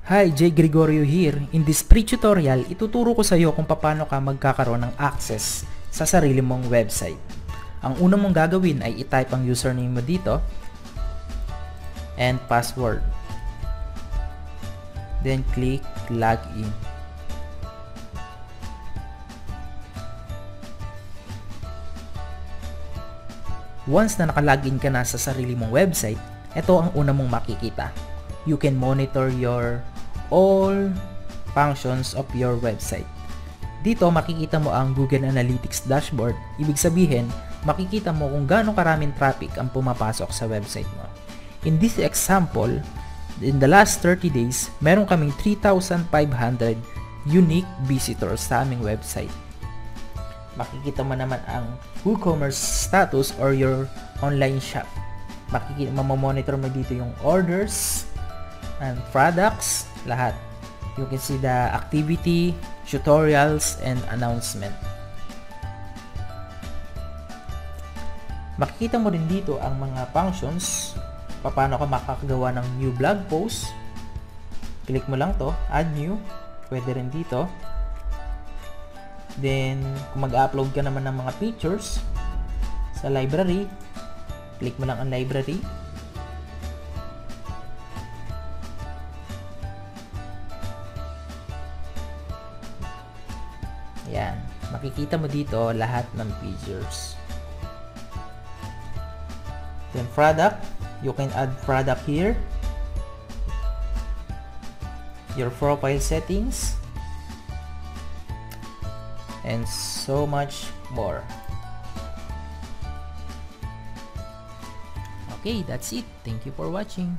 Hi, Jay Gregorio here. In this free tutorial, ituturo ko sa iyo kung paano ka magkakaroon ng access sa sarili mong website. Ang una mong gagawin ay i-type ang username mo dito and password. Then click login. Once na nakalogin ka na sa sarili mong website, ito ang una mong makikita. You can monitor your all functions of your website. Dito makikita mo ang Google Analytics dashboard. Ibig sabihin, makikita mo kung gaano karaming traffic ang pumapasok sa website mo. In this example, in the last 30 days, meron kaming 3,500 unique visitors sa aming website. Makikita mo naman ang WooCommerce status or your online shop. Mamamonitor mo dito yung orders and products, lahat. You can see the activity, tutorials, and announcement. Makikita mo rin dito ang mga functions, paano ka makakagawa ng new blog post. Click mo lang to, add new, pwede rin dito. Then, kung mag-upload ka naman ng mga pictures sa library, click mo lang ang library. Yan. Makikita mo dito lahat ng pictures. Then product, you can add product here. Your profile settings. And so much more. Okay, that's it. Thank you for watching.